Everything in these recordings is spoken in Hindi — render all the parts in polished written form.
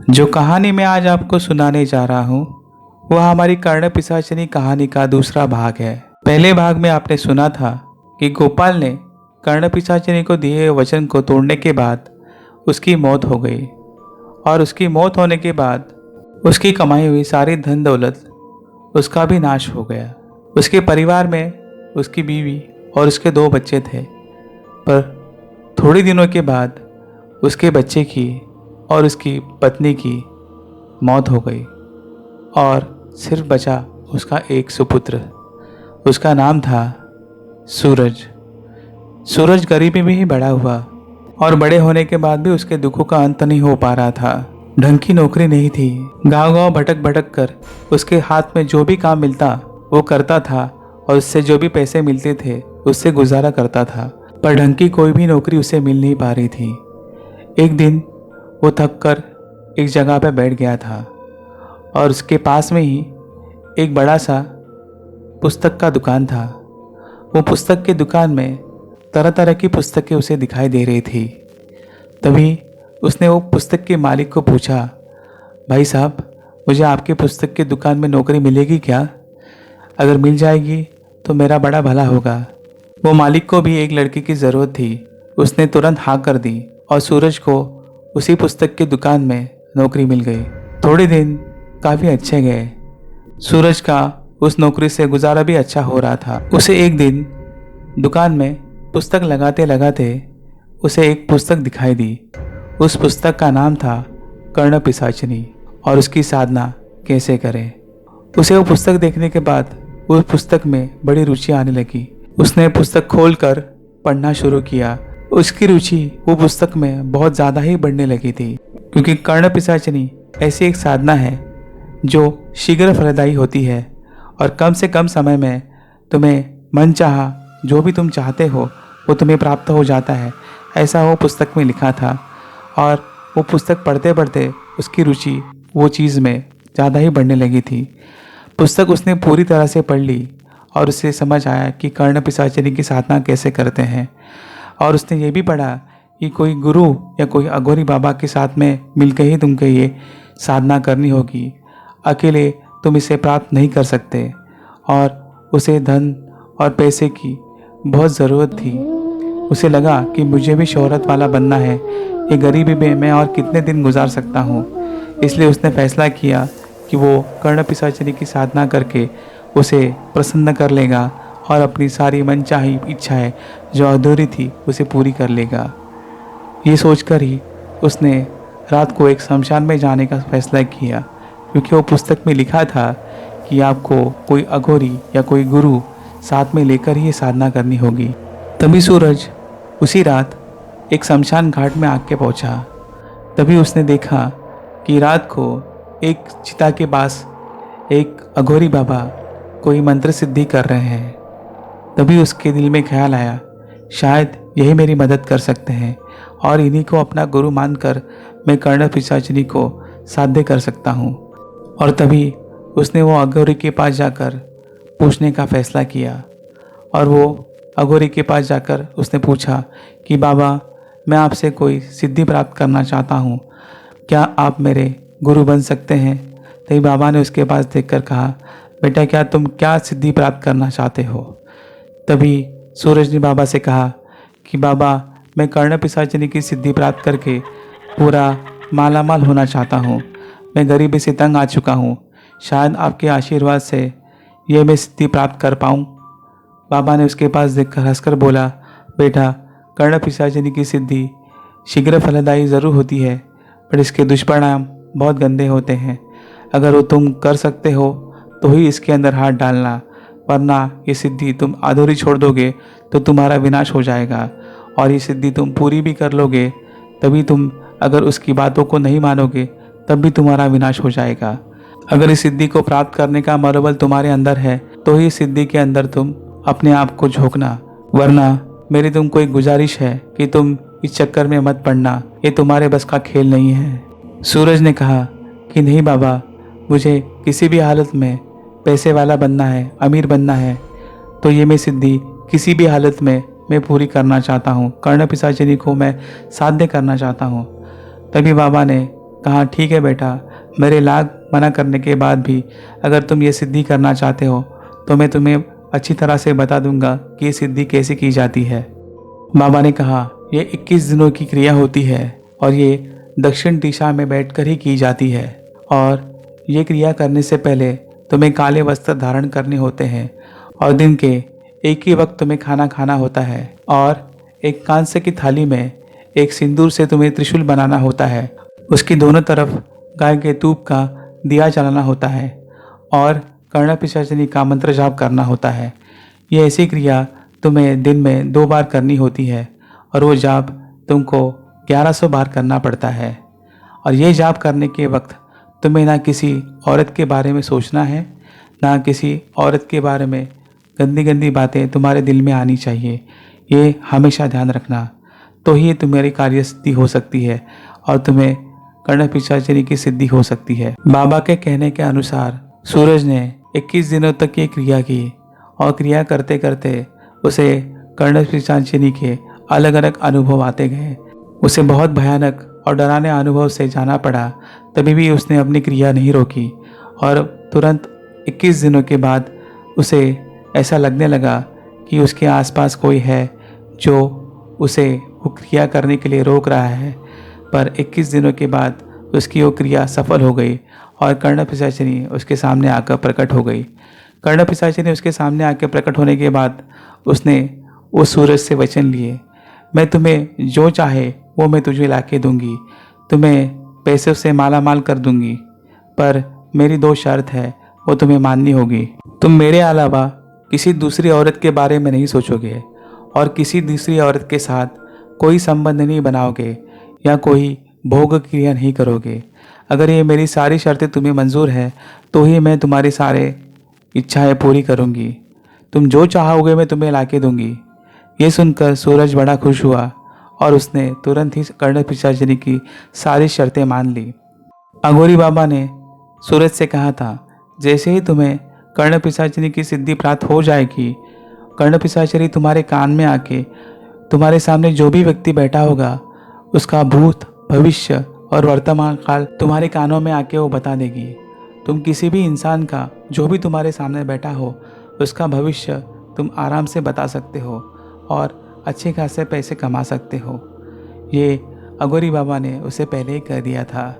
जो कहानी मैं आज आपको सुनाने जा रहा हूँ वह हमारी कर्ण पिशाचिनी कहानी का दूसरा भाग है। पहले भाग में आपने सुना था कि गोपाल ने कर्ण पिशाचिनी को दिए हुए वचन को तोड़ने के बाद उसकी मौत हो गई और उसकी मौत होने के बाद उसकी कमाई हुई सारी धन दौलत उसका भी नाश हो गया। उसके परिवार में उसकी बीवी और उसके 2 बच्चे थे, पर थोड़े दिनों के बाद उसके बच्चे की और उसकी पत्नी की मौत हो गई और सिर्फ बचा उसका एक सुपुत्र। उसका नाम था सूरज। सूरज गरीबी में ही बड़ा हुआ और बड़े होने के बाद भी उसके दुखों का अंत नहीं हो पा रहा था। ढंग की नौकरी नहीं थी। गांव-गांव भटक भटक कर उसके हाथ में जो भी काम मिलता वो करता था और उससे जो भी पैसे मिलते थे उससे गुजारा करता था, पर ढंग की कोई भी नौकरी उसे मिल नहीं पा रही थी। एक दिन वो थक कर एक जगह पर बैठ गया था और उसके पास में ही एक बड़ा सा पुस्तक का दुकान था। वो पुस्तक के दुकान में तरह तरह की पुस्तकें उसे दिखाई दे रही थी। तभी उसने वो पुस्तक के मालिक को पूछा, भाई साहब, मुझे आपके पुस्तक की दुकान में नौकरी मिलेगी क्या? अगर मिल जाएगी तो मेरा बड़ा भला होगा। वो मालिक को भी एक लड़की की ज़रूरत थी। उसने तुरंत हाँ कर दी और सूरज को उसी पुस्तक की दुकान में नौकरी मिल गई। थोड़े दिन काफ़ी अच्छे गए। सूरज का उस नौकरी से गुजारा भी अच्छा हो रहा था। उसे एक दिन दुकान में पुस्तक लगाते लगाते उसे एक पुस्तक दिखाई दी। उस पुस्तक का नाम था कर्ण पिशाचिनी और उसकी साधना कैसे करें। उसे वो पुस्तक देखने के बाद उस पुस्तक में बड़ी रुचि आने लगी। उसने पुस्तक खोलकर पढ़ना शुरू किया। उसकी रुचि वो पुस्तक में बहुत ज़्यादा ही बढ़ने लगी थी, क्योंकि कर्ण पिशाचिनी ऐसी एक साधना है जो शीघ्र फलदायी होती है और कम से कम समय में तुम्हें मनचाहा जो भी तुम चाहते हो वो तुम्हें प्राप्त हो जाता है। ऐसा वो पुस्तक में लिखा था और वो पुस्तक पढ़ते पढ़ते उसकी रुचि वो चीज़ में ज़्यादा ही बढ़ने लगी थी। पुस्तक उसने पूरी तरह से पढ़ ली और उसे समझ आया कि कर्ण पिशाचिनी की साधना कैसे करते हैं। और उसने ये भी पढ़ा कि कोई गुरु या कोई अघोरी बाबा के साथ में मिलकर ही तुमको ये साधना करनी होगी। अकेले तुम इसे प्राप्त नहीं कर सकते। और उसे धन और पैसे की बहुत ज़रूरत थी। उसे लगा कि मुझे भी शोहरत वाला बनना है। ये गरीबी में मैं और कितने दिन गुजार सकता हूँ। इसलिए उसने फैसला किया कि वो कर्ण पिशाचिनी की साधना करके उसे प्रसन्न कर लेगा और अपनी सारी मनचाही इच्छाएं जो अधूरी थी उसे पूरी कर लेगा। ये सोचकर ही उसने रात को एक शमशान में जाने का फैसला किया, क्योंकि वो पुस्तक में लिखा था कि आपको कोई अघोरी या कोई गुरु साथ में लेकर ही ये साधना करनी होगी। तभी सूरज उसी रात एक शमशान घाट में आके पहुंचा। तभी उसने देखा कि रात को एक चिता के पास एक अघोरी बाबा कोई मंत्र सिद्धि कर रहे हैं। तभी उसके दिल में ख्याल आया, शायद यही मेरी मदद कर सकते हैं और इन्हीं को अपना गुरु मानकर मैं कर्ण पिशाचिनी को साध्य कर सकता हूँ। और तभी उसने वो अघोरी के पास जाकर पूछने का फैसला किया। और वो अघोरी के पास जाकर उसने पूछा कि बाबा, मैं आपसे कोई सिद्धि प्राप्त करना चाहता हूँ, क्या आप मेरे गुरु बन सकते हैं? तभी बाबा ने उसके पास देखकर कहा, बेटा, क्या तुम क्या सिद्धि प्राप्त करना चाहते हो? तभी सूरज ने बाबा से कहा कि बाबा, मैं कर्ण पिशाचिनी की सिद्धि प्राप्त करके पूरा मालामाल होना चाहता हूँ। मैं गरीबी से तंग आ चुका हूँ। शायद आपके आशीर्वाद से यह मैं सिद्धि प्राप्त कर पाऊँ। बाबा ने उसके पास देखकर हंसकर बोला, बेटा, कर्ण पिशाचिनी की सिद्धि शीघ्र फलदायी ज़रूर होती है, पर इसके दुष्परिणाम बहुत गंदे होते हैं। अगर वो तुम कर सकते हो तो ही इसके अंदर हाथ डालना, वरना ये सिद्धि तुम अधूरी छोड़ दोगे तो तुम्हारा विनाश हो जाएगा। और ये सिद्धि तुम पूरी भी कर लोगे तभी तुम अगर उसकी बातों को नहीं मानोगे तब भी तुम्हारा विनाश हो जाएगा। अगर इस सिद्धि को प्राप्त करने का मनोबल तुम्हारे अंदर है तो ही इस सिद्धि के अंदर तुम अपने आप को झोंकना, वरना मेरी तुम कोई गुजारिश है कि तुम इस चक्कर में मत पड़ना। ये तुम्हारे बस का खेल नहीं है। सूरज ने कहा कि नहीं बाबा, मुझे किसी भी हालत में पैसे वाला बनना है, अमीर बनना है, तो ये मैं सिद्धि किसी भी हालत में मैं पूरी करना चाहता हूँ। कर्ण पिशाचिनी को मैं साध्य करना चाहता हूँ। तभी बाबा ने कहा, ठीक है बेटा, मेरे लाख मना करने के बाद भी अगर तुम ये सिद्धि करना चाहते हो तो मैं तुम्हें अच्छी तरह से बता दूंगा कि ये सिद्धि कैसे की जाती है। बाबा ने कहा, ये 21 दिनों की क्रिया होती है और ये दक्षिण दिशा में बैठकर ही की जाती है और ये क्रिया करने से पहले तुम्हें काले वस्त्र धारण करने होते हैं और दिन के एक ही वक्त तुम्हें खाना खाना होता है और एक कांस्य की थाली में एक सिंदूर से तुम्हें त्रिशूल बनाना होता है। उसकी दोनों तरफ गाय के दूध का दिया जलाना होता है और कर्णपिशाचिनी का मंत्र जाप करना होता है। ये ऐसी क्रिया तुम्हें दिन में 2 बार करनी होती है और वो जाप तुमको 1100 बार करना पड़ता है। और ये जाप करने के वक्त तुम्हें ना किसी औरत के बारे में सोचना है, ना किसी औरत के बारे में गंदी गंदी बातें तुम्हारे दिल में आनी चाहिए। ये हमेशा ध्यान रखना, तो ही तुम्हारी कार्य सिद्धि हो सकती है और तुम्हें कर्णपिशाचिनी की सिद्धि हो सकती है। बाबा के कहने के अनुसार सूरज ने 21 दिनों तक ये क्रिया की और क्रिया करते करते उसे कर्णपिशाचिनी के अलग अलग अनुभव आते गए। उसे बहुत भयानक और डरावने अनुभव से जाना पड़ा, तभी भी उसने अपनी क्रिया नहीं रोकी और तुरंत 21 दिनों के बाद उसे ऐसा लगने लगा कि उसके आसपास कोई है जो उसे वो क्रिया करने के लिए रोक रहा है। पर 21 दिनों के बाद उसकी वो क्रिया सफल हो गई और कर्णपिशाचिनी उसके सामने आकर प्रकट हो गई। कर्णपिशाचिनी उसके सामने आकर प्रकट होने के बाद उसने उस सूरज से वचन लिए, मैं तुम्हें जो चाहे वो मैं तुझे लाके दूंगी, तुम्हें पैसों से माला माल कर दूंगी, पर मेरी 2 शर्त है, वो तुम्हें माननी होगी। तुम मेरे अलावा किसी दूसरी औरत के बारे में नहीं सोचोगे और किसी दूसरी औरत के साथ कोई संबंध नहीं बनाओगे या कोई भोग क्रिया नहीं करोगे। अगर ये मेरी सारी शर्तें तुम्हें मंजूर है तो ही मैं तुम्हारी सारे इच्छाएं पूरी करूंगी। तुम जो चाहोगे मैं तुम्हें लाके दूंगी। ये सुनकर सूरज बड़ा खुश हुआ और उसने तुरंत ही कर्णपिशाचिनी की सारी शर्तें मान ली। अघोरी बाबा ने सूरज से कहा था, जैसे ही तुम्हें कर्णपिशाचिनी की सिद्धि प्राप्त हो जाएगी, कर्णपिशाचिनी तुम्हारे कान में आके तुम्हारे सामने जो भी व्यक्ति बैठा होगा उसका भूत, भविष्य और वर्तमान काल तुम्हारे कानों में आके वो बता देगी। तुम किसी भी इंसान का जो भी तुम्हारे सामने बैठा हो उसका भविष्य तुम आराम से बता सकते हो और अच्छे खासे पैसे कमा सकते हो। ये अघोरी बाबा ने उसे पहले ही कह दिया था।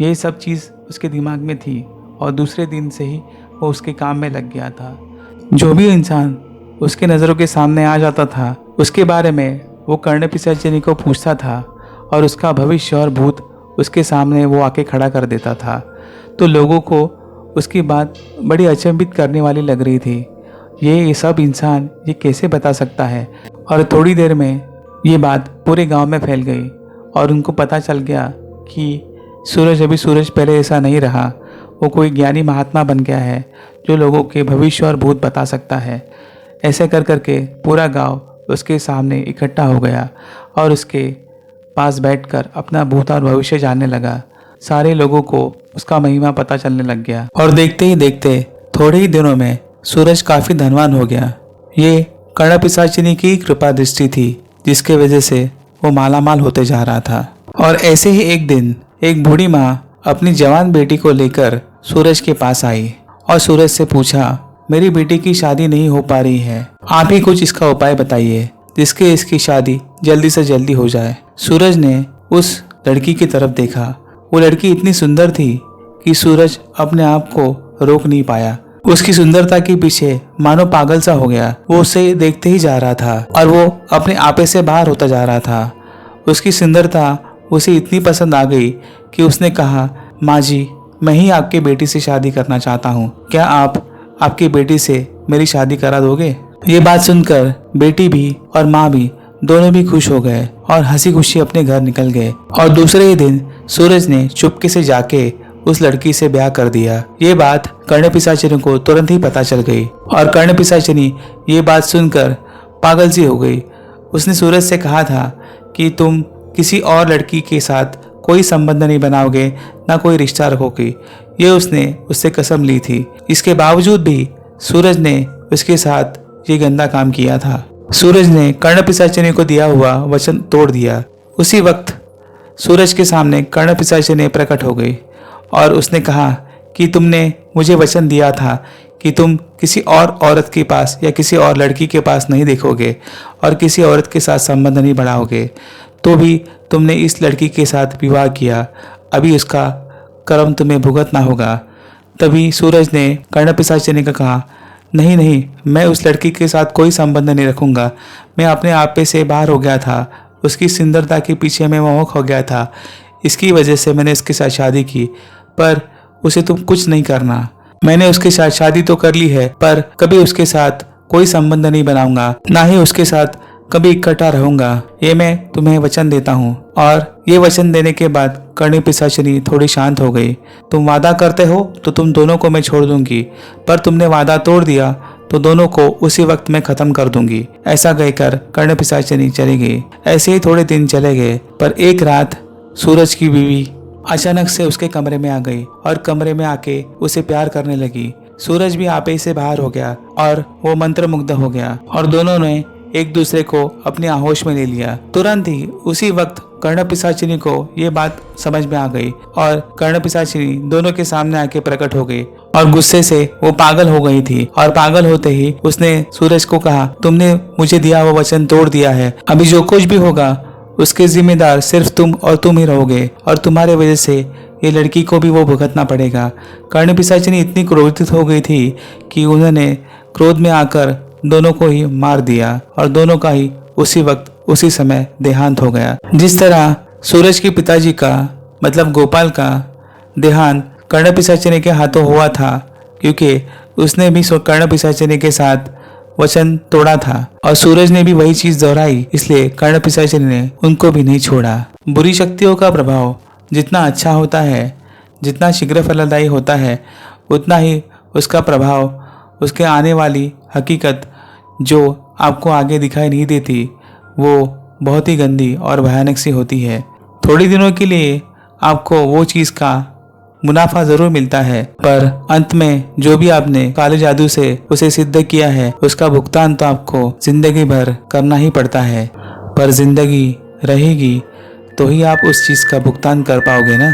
ये सब चीज़ उसके दिमाग में थी और दूसरे दिन से ही वो उसके काम में लग गया था। जो भी इंसान उसके नज़रों के सामने आ जाता था उसके बारे में वो कर्णपिशाचिनी को पूछता था और उसका भविष्य और भूत उसके सामने वो आके खड़ा कर देता था। तो लोगों को उसकी बात बड़ी अचंभित करने वाली लग रही थी। ये सब इंसान ये कैसे बता सकता है? और थोड़ी देर में ये बात पूरे गांव में फैल गई और उनको पता चल गया कि सूरज अभी सूरज पहले ऐसा नहीं रहा, वो कोई ज्ञानी महात्मा बन गया है जो लोगों के भविष्य और भूत बता सकता है। ऐसे कर करके पूरा गांव उसके सामने इकट्ठा हो गया और उसके पास बैठकर अपना भूत और भविष्य जानने लगा। सारे लोगों को उसका महिमा पता चलने लग गया और देखते ही देखते थोड़े ही दिनों में सूरज काफी धनवान हो गया। ये कर्णपिशाचिनी की कृपा दृष्टि थी जिसके वजह से वो मालामाल होते जा रहा था। और ऐसे ही एक दिन एक बूढ़ी माँ अपनी जवान बेटी को लेकर सूरज के पास आई और सूरज से पूछा, मेरी बेटी की शादी नहीं हो पा रही है, आप ही कुछ इसका उपाय बताइए जिसके इसकी शादी जल्दी से जल्दी हो जाए। सूरज ने उस लड़की की तरफ देखा। वो लड़की इतनी सुंदर थी कि सूरज अपने आप को रोक नहीं पाया। उसकी सुंदरता के पीछे मानो पागल सा हो गया। वो उसे देखते ही जा रहा था और वो अपने आपे से बाहर होता जा रहा था। उसकी सुंदरता उसे इतनी पसंद आ गई कि उसने कहा, माँ जी, मैं ही आपकी बेटी से शादी करना चाहता हूँ, क्या आप आपकी बेटी से मेरी शादी करा दोगे? ये बात सुनकर बेटी भी और माँ भी दोनों भी खुश हो गए और हंसी खुशी अपने घर निकल गए। और दूसरे ही दिन सूरज ने चुपके से जाके उस लड़की से ब्याह कर दिया। ये बात कर्णपिशाचिनी को तुरंत ही पता चल गई और कर्णपिशाचिनी ये बात सुनकर पागल सी हो गई। उसने सूरज से कहा था कि तुम किसी और लड़की के साथ कोई संबंध नहीं बनाओगे, ना कोई रिश्ता रखोगे। ये उसने उससे कसम ली थी। इसके बावजूद भी सूरज ने उसके साथ ये गंदा काम किया था। सूरज ने कर्णपिशाचिनी को दिया हुआ वचन तोड़ दिया। उसी वक्त सूरज के सामने कर्णपिशाचिनी प्रकट हो गई और उसने कहा कि तुमने मुझे वचन दिया था कि तुम किसी और औरत के पास या किसी और लड़की के पास नहीं देखोगे और किसी औरत के साथ संबंध नहीं बढ़ाओगे, तो भी तुमने इस लड़की के साथ विवाह किया। अभी उसका कर्म तुम्हें भुगतना होगा। तभी सूरज ने कर्णपिशाचिनी को कहा, नहीं नहीं, मैं उस लड़की के साथ कोई संबंध नहीं रखूँगा। मैं अपने आप पे से बाहर हो गया था, उसकी सुंदरता के पीछे मैं मोहक हो गया था। इसकी वजह से मैंने इसके साथ शादी की, पर उसे तुम कुछ नहीं करना। मैंने उसके साथ शादी तो कर ली है, पर कभी उसके साथ कोई संबंध नहीं बनाऊंगा, ना ही उसके साथ कभी इकट्ठा रहूंगा। ये मैं तुम्हें वचन देता हूँ। और ये वचन देने के बाद कर्णपिशाचिनी थोड़ी शांत हो गई। तुम वादा करते हो तो तुम दोनों को मैं छोड़ दूंगी, पर तुमने वादा तोड़ दिया तो दोनों को उसी वक्त मैं खत्म कर दूंगी। ऐसा कहकर कर्णपिशाचिनी चली गई। ऐसे ही थोड़े दिन चले गए, पर एक रात सूरज की बीवी अचानक से उसके कमरे में आ गई और कमरे में आके उसे प्यार करने लगी। सूरज भी आपे से बाहर हो गया और वो मंत्रमुग्ध हो गया और दोनों ने एक दूसरे को अपनी आहोश में ले लिया। तुरंत ही उसी वक्त कर्णपिशाचिनी को ये बात समझ में आ गई और कर्णपिशाचिनी दोनों के सामने आके प्रकट हो गई और गुस्से से वो पागल हो गई थी। और पागल होते ही उसने सूरज को कहा, तुमने मुझे दिया वो वचन तोड़ दिया है। अभी जो कुछ भी होगा उसके जिम्मेदार सिर्फ तुम और तुम ही रहोगे और तुम्हारे वजह से ये लड़की को भी वो भुगतना पड़ेगा। कर्णपिशाचिनी इतनी क्रोधित हो गई थी कि उन्होंने क्रोध में आकर दोनों को ही मार दिया और दोनों का ही उसी वक्त उसी समय देहांत हो गया। जिस तरह सूरज के पिताजी का मतलब गोपाल का देहांत कर्णपिशाचिनी के हाथों हुआ था, क्योंकि उसने भी कर्णपिशाचिनी के साथ वचन तोड़ा था और सूरज ने भी वही चीज दोहराई, इसलिए कर्णपिशाचिनी ने उनको भी नहीं छोड़ा। बुरी शक्तियों का प्रभाव जितना अच्छा होता है, जितना शीघ्र फलदायी होता है, उतना ही उसका प्रभाव, उसके आने वाली हकीकत जो आपको आगे दिखाई नहीं देती, वो बहुत ही गंदी और भयानक सी होती है। थोड़ी दिनों के लिए आपको वो चीज़ का मुनाफा जरूर मिलता है, पर अंत में जो भी आपने काले जादू से उसे सिद्ध किया है, उसका भुगतान तो आपको जिंदगी भर करना ही पड़ता है। पर जिंदगी रहेगी तो ही आप उस चीज़ का भुगतान कर पाओगे ना।